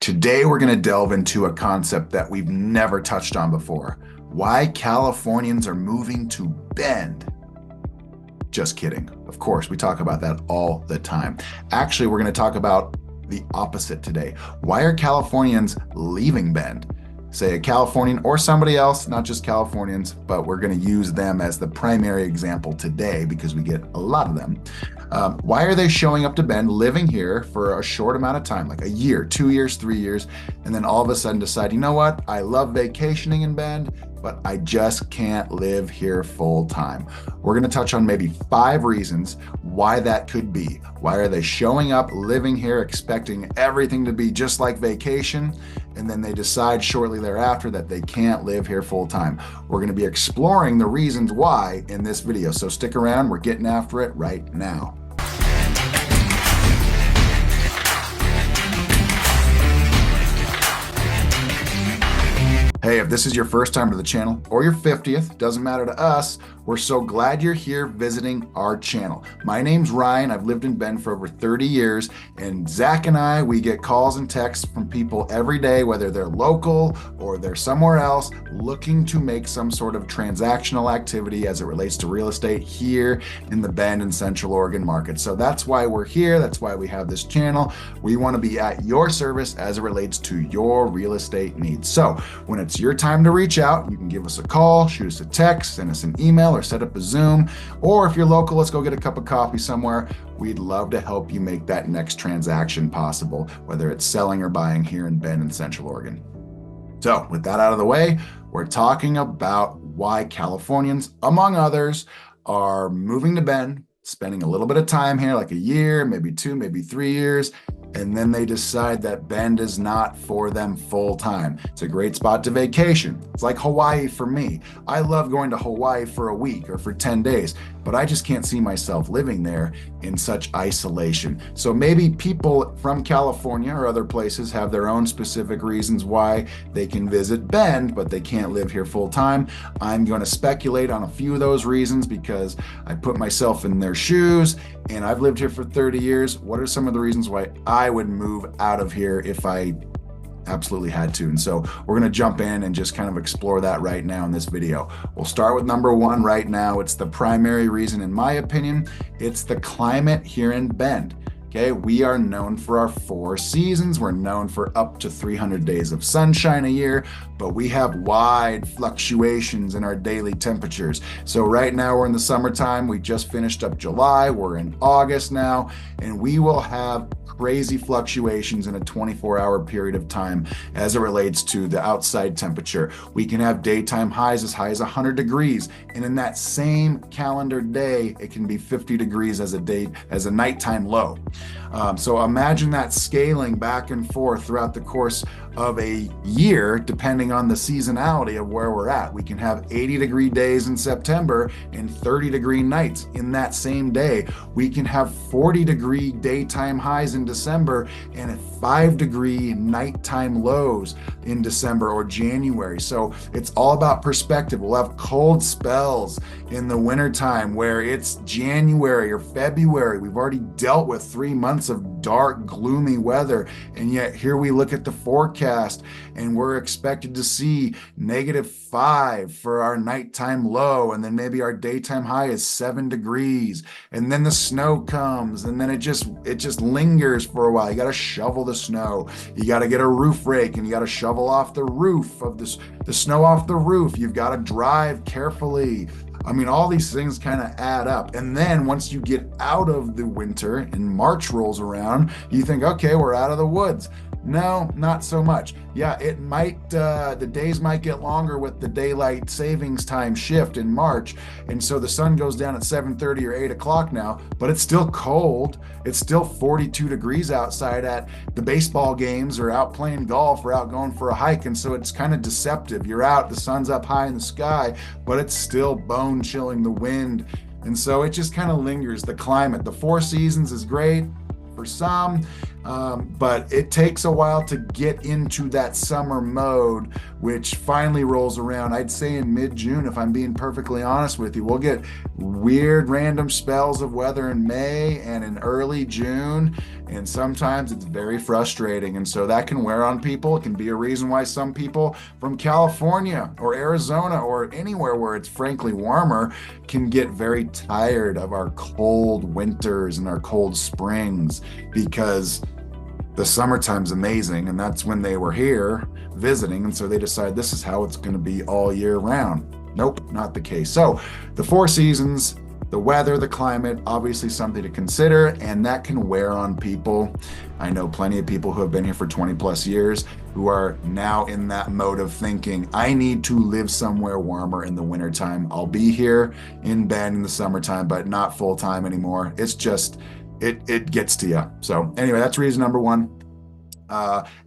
Today, we're going to delve into a concept that we've never touched on before. Why Californians are moving to Bend. Just kidding. Of course, we talk about that all the time. Actually, we're going to talk about the opposite today. Why are Californians leaving Bend? Say a Californian or somebody else, not just Californians, but we're going to use them as the primary example today because we get a lot of them. Why are they showing up to Bend, living here for a short amount of time, like a year, 2 years, 3 years, and then all of a sudden decide, you know what, I love vacationing in Bend, but I just can't live here full time. We're going to touch on maybe 5 reasons why that could be. Why are they showing up, living here, expecting everything to be just like vacation, and then they decide shortly thereafter that they can't live here full time? We're going to be exploring the reasons why in this video, so stick around. We're getting after it right now. Hey, if this is your first time to the channel or your 50th, doesn't matter to us, we're so glad you're here visiting our channel. My name's Ryan. I've lived in Bend for over 30 years, and Zach and I, we get calls and texts from people every day, whether they're local or they're somewhere else, looking to make some sort of transactional activity as it relates to real estate here in the Bend and Central Oregon market. So that's why we're here. That's why we have this channel. We want to be at your service as it relates to your real estate needs. So when it's your time to reach out, you can give us a call, shoot us a text, send us an email, or set up a Zoom. Or if you're local, let's go get a cup of coffee somewhere. We'd love to help you make that next transaction possible, whether it's selling or buying here in Bend and Central Oregon. So with that out of the way, we're talking about why Californians, among others, are moving to Bend, spending a little bit of time here, like a year, maybe 2, maybe 3 years, and then they decide that Bend is not for them full time. It's a great spot to vacation. It's like Hawaii for me. I love going to Hawaii for a week or for 10 days, but I just can't see myself living there in such isolation. So maybe people from California or other places have their own specific reasons why they can visit Bend, but they can't live here full time. I'm going to speculate on a few of those reasons because I put myself in their shoes and I've lived here for 30 years. What are some of the reasons why I would move out of here if I absolutely had to? And so we're going to jump in and just kind of explore that right now in this video. We'll start with number 1 right now. It's the primary reason, in my opinion. It's the climate here in Bend. Okay, we are known for our 4 seasons. We're known for up to 300 days of sunshine a year, but we have wide fluctuations in our daily temperatures. So right now we're in the summertime. We just finished up July. We're in August now, and we will have crazy fluctuations in a 24-hour period of time as it relates to the outside temperature. We can have daytime highs as high as 100 degrees, and in that same calendar day, it can be 50 degrees as a nighttime low. So imagine that scaling back and forth throughout the course of a year, depending on the seasonality of where we're at. We can have 80-degree days in September and 30-degree nights in that same day. We can have 40-degree daytime highs in December and 5-degree nighttime lows in December or January. So it's all about perspective. We'll have cold spells in the wintertime where it's January or February. We've already dealt with 3 months of dark, gloomy weather, and yet here we look at the forecast and we're expected to see -5 for our nighttime low, and then maybe our daytime high is 7 degrees, and then the snow comes, and then it just lingers for a while. You got to shovel the snow, you got to get a roof rake, and you got to shovel off the roof of the snow off the roof. You've got to drive carefully. I mean, all these things kind of add up. And then once you get out of the winter and March rolls around, you think, okay, we're out of the woods. No, not so much. Yeah, it might, the days might get longer with the daylight savings time shift in March. And so the sun goes down at 7:30 or 8 o'clock now, but it's still cold. It's still 42 degrees outside at the baseball games or out playing golf or out going for a hike. And so it's kind of deceptive. You're out, the sun's up high in the sky, but it's still bone chilling, the wind. And so it just kind of lingers. The climate, the 4 seasons is great for some, but it takes a while to get into that summer mode, which finally rolls around. I'd say in mid-June, if I'm being perfectly honest with you, we'll get weird random spells of weather in May and in early June, and sometimes it's very frustrating. And so that can wear on people. It can be a reason why some people from California or Arizona or anywhere where it's frankly warmer can get very tired of our cold winters and our cold springs, because the summertime's amazing and that's when they were here visiting, and so they decide this is how it's going to be all year round. Nope, not the case. So the four seasons, the weather, the climate, obviously something to consider, and that can wear on people. I know plenty of people who have been here for 20 plus years who are now in that mode of thinking, I need to live somewhere warmer in the wintertime. I'll be here in Bend in the summertime, but not full time anymore. It's just, it gets to you. So anyway, that's reason number one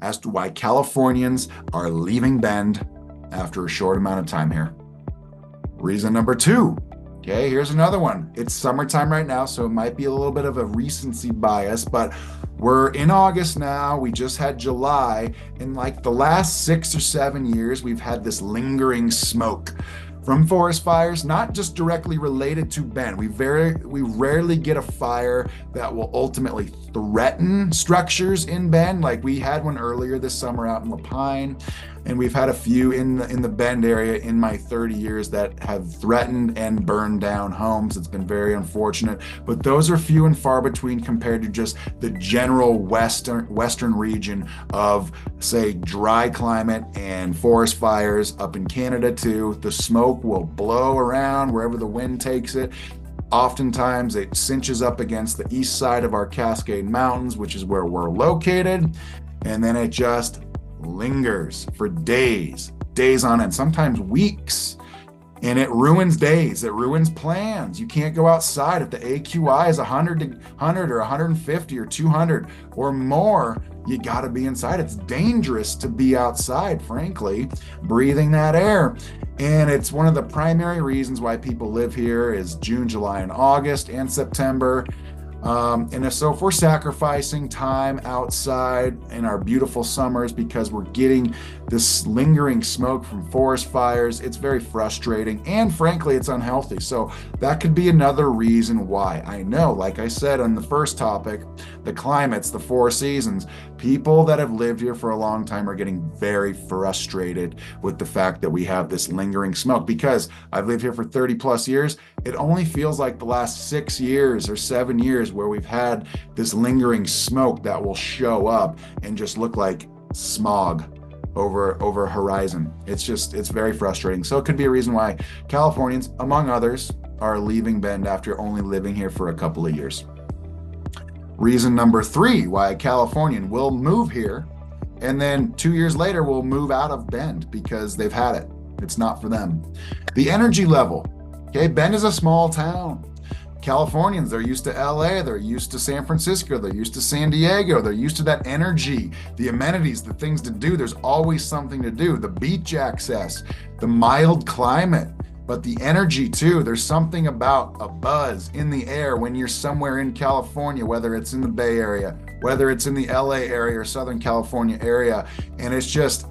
as to why Californians are leaving Bend after a short amount of time here. Reason number two, okay, here's another one. It's summertime right now, so it might be a little bit of a recency bias, but we're in August now. We just had July. In like the last 6 or 7 years, we've had this lingering smoke from forest fires, not just directly related to Bend. We rarely get a fire that will ultimately threaten structures in Bend. Like we had one earlier this summer out in La Pine, and we've had a few in the Bend area in my 30 years that have threatened and burned down homes. It's been very unfortunate, but those are few and far between compared to just the general western region of, say, dry climate and forest fires up in Canada too. The smoke will blow around wherever the wind takes it. Oftentimes it cinches up against the east side of our Cascade Mountains, which is where we're located, and then it just lingers for days on end, sometimes weeks, and it ruins days, it ruins plans. You can't go outside if the AQI is 100 or 150 or 200 or more. You got to be inside. It's dangerous to be outside, frankly, breathing that air. And it's one of the primary reasons why people live here is June, July, and August, and September. And if we're sacrificing time outside in our beautiful summers because we're getting this lingering smoke from forest fires, it's very frustrating, and frankly, it's unhealthy. So that could be another reason why. I know, like I said on the first topic, the climates, the four seasons, people that have lived here for a long time are getting very frustrated with the fact that we have this lingering smoke. Because I've lived here for 30 plus years, it only feels like the last 6 years or 7 years where we've had this lingering smoke that will show up and just look like smog over horizon. It's very frustrating. So it could be a reason why Californians, among others, are leaving Bend after only living here for a couple of years. Reason number three why a Californian will move here and then 2 years later will move out of Bend because they've had it. It's not for them. The energy level. Okay, Bend is a small town. Californians, they're used to LA, they're used to San Francisco, they're used to San Diego, they're used to that energy, the amenities, the things to do. There's always something to do. The beach access, the mild climate, but the energy too. There's something about a buzz in the air when you're somewhere in California, whether it's in the Bay Area, whether it's in the LA area or Southern California area, and it just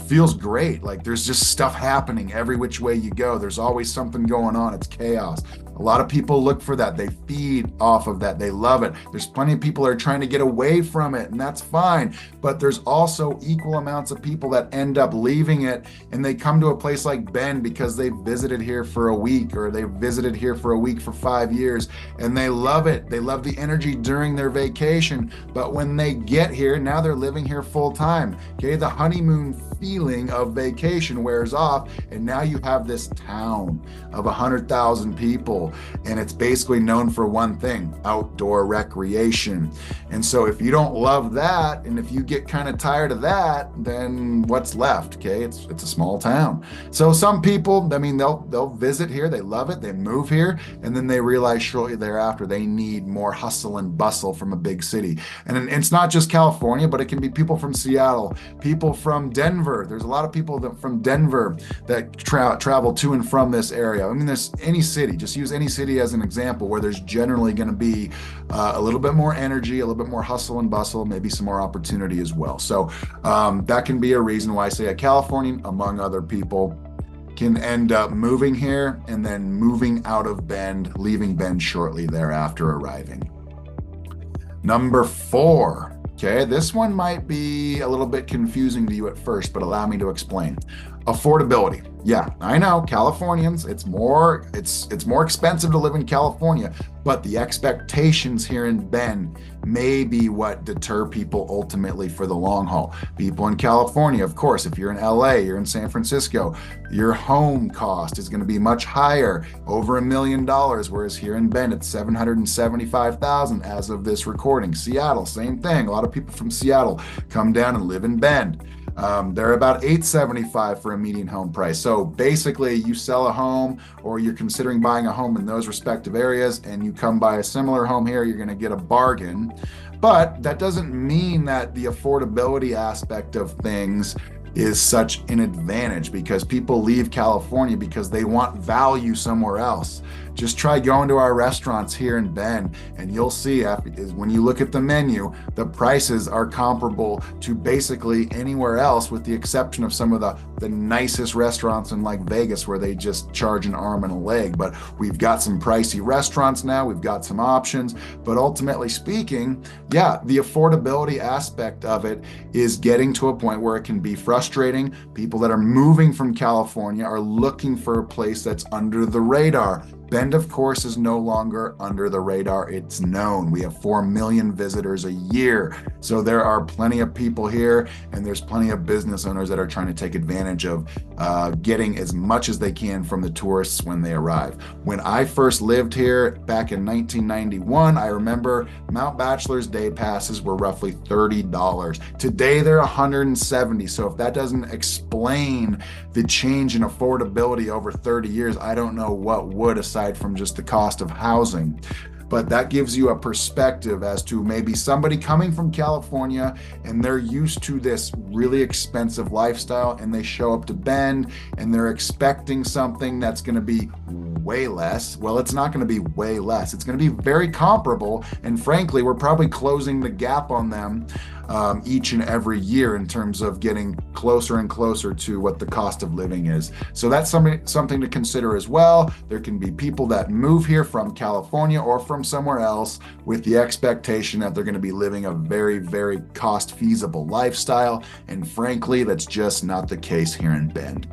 feels great. Like there's just stuff happening every which way you go. There's always something going on. It's chaos. A lot of people look for that. They feed off of that. They love it. There's plenty of people that are trying to get away from it, and that's fine. But there's also equal amounts of people that end up leaving it, and they come to a place like Bend because they visited here for a week, or they visited here for a week for 5 years, and they love it. They love the energy during their vacation. But when they get here, now they're living here full time. Okay, the honeymoon feeling of vacation wears off, and now you have this town of 100,000 people, and it's basically known for one thing: outdoor recreation. And so if you don't love that, and if you get kind of tired of that, then what's left? Okay, it's a small town. So some people, I mean, they'll visit here, they love it, they move here, and then they realize shortly thereafter they need more hustle and bustle from a big city. And it's not just California, but it can be people from Seattle, people from Denver. There's a lot of people from Denver that travel to and from this area. I mean, there's any city, just use any city as an example, where there's generally going to be a little bit more energy, a little bit more hustle and bustle, maybe some more opportunity as well. So that can be a reason why I say a Californian, among other people, can end up moving here and then moving out of Bend, leaving Bend shortly thereafter arriving. Number 4. Okay, this one might be a little bit confusing to you at first, but allow me to explain. Affordability. Yeah, I know, Californians, it's more expensive to live in California, but the expectations here in Bend may be what deter people ultimately for the long haul. People in California, of course, if you're in LA, you're in San Francisco, your home cost is going to be much higher, over $1 million, whereas here in Bend, it's $775,000 as of this recording. Seattle, same thing. A lot of people from Seattle come down and live in Bend. They're about $875,000 for a median home price. So basically, you sell a home or you're considering buying a home in those respective areas and you come buy a similar home here, you're going to get a bargain. But that doesn't mean that the affordability aspect of things is such an advantage, because people leave California because they want value somewhere else. Just try going to our restaurants here in Bend and you'll see when you look at the menu, the prices are comparable to basically anywhere else, with the exception of some of the nicest restaurants in like Vegas where they just charge an arm and a leg. But we've got some pricey restaurants now, we've got some options, but ultimately speaking, yeah, the affordability aspect of it is getting to a point where it can be frustrating. People that are moving from California are looking for a place that's under the radar. Bend, of course, is no longer under the radar. It's known. We have 4 million visitors a year. So there are plenty of people here, and there's plenty of business owners that are trying to take advantage of getting as much as they can from the tourists when they arrive. When I first lived here back in 1991, I remember Mount Bachelor's day passes were roughly $30. Today, they're $170. So if that doesn't explain the change in affordability over 30 years, I don't know what would, aside from just the cost of housing. But that gives you a perspective as to maybe somebody coming from California and they're used to this really expensive lifestyle, and they show up to Bend and they're expecting something that's going to be way less. Well, it's not going to be way less. It's going to be very comparable. And frankly, we're probably closing the gap on them each and every year in terms of getting closer and closer to what the cost of living is. So that's something to consider as well. There can be people that move here from California or from somewhere else with the expectation that they're going to be living a very, very cost feasible lifestyle. And frankly, that's just not the case here in Bend.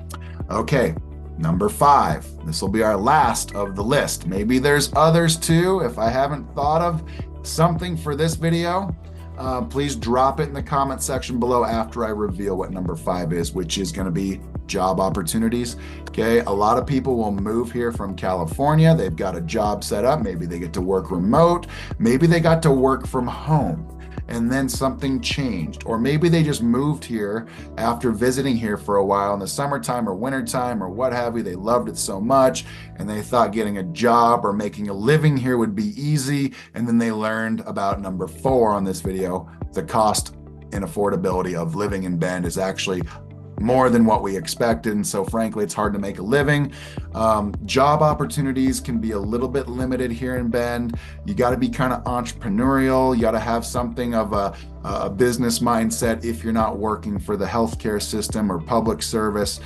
Okay. Number 5. This will be our last of the list. Maybe there's others too. If I haven't thought of something for this video, please drop it in the comment section below after I reveal what number 5 is, which is going to be job opportunities. Okay, a lot of people will move here from California. They've got a job set up. Maybe they get to work remote. Maybe they got to work from home, and then something changed. Or maybe they just moved here after visiting here for a while in the summertime or wintertime or what have you. They loved it so much and they thought getting a job or making a living here would be easy. And then they learned about number 4 on this video. The cost and affordability of living in Bend is actually more than what we expected. And so frankly, it's hard to make a living. Job opportunities can be a little bit limited here in Bend. You got to be kind of entrepreneurial. You got to have something of a business mindset if you're not working for the healthcare system or public service.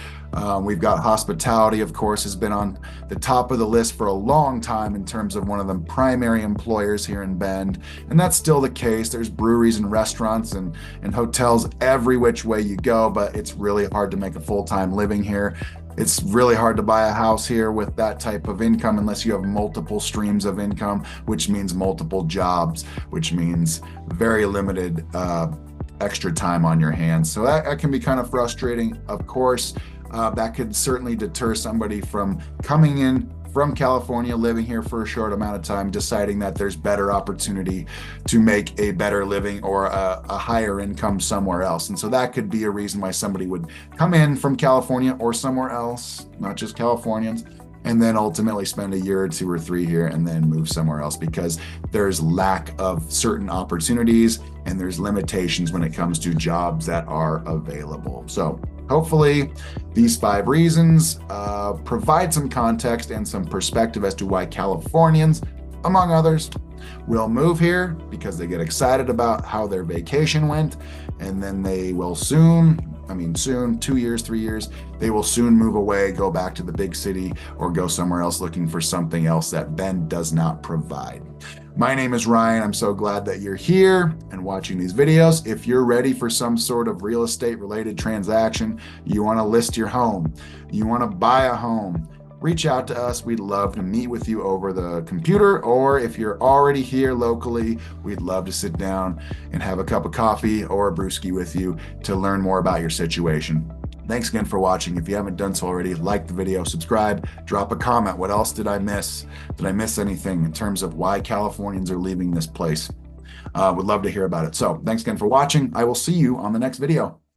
We've got hospitality, of course, has been on the top of the list for a long time in terms of one of the primary employers here in Bend. And that's still the case. There's breweries and restaurants and hotels every which way you go, but it's really hard to make a full-time living here. It's really hard to buy a house here with that type of income unless you have multiple streams of income, which means multiple jobs, which means very limited extra time on your hands. So that can be kind of frustrating, of course. That could certainly deter somebody from coming in from California, living here for a short amount of time, deciding that there's better opportunity to make a better living or a higher income somewhere else. And so that could be a reason why somebody would come in from California or somewhere else, not just Californians, and then ultimately spend a year or 2 or 3 here and then move somewhere else because there's lack of certain opportunities and there's limitations when it comes to jobs that are available. So hopefully these 5 reasons provide some context and some perspective as to why Californians, among others, will move here because they get excited about how their vacation went, and then they will soon I mean, soon, 2 years, 3 years, they will soon move away, go back to the big city, or go somewhere else looking for something else that Bend does not provide. My name is Ryan. I'm so glad that you're here and watching these videos. If you're ready for some sort of real estate related transaction, you want to list your home, you want to buy a home, reach out to us. We'd love to meet with you over the computer, or if you're already here locally, we'd love to sit down and have a cup of coffee or a brewski with you to learn more about your situation. Thanks again for watching. If you haven't done so already, like the video, subscribe, drop a comment. What else did I miss? Did I miss anything in terms of why Californians are leaving this place? Would love to hear about it. So thanks again for watching. I will see you on the next video.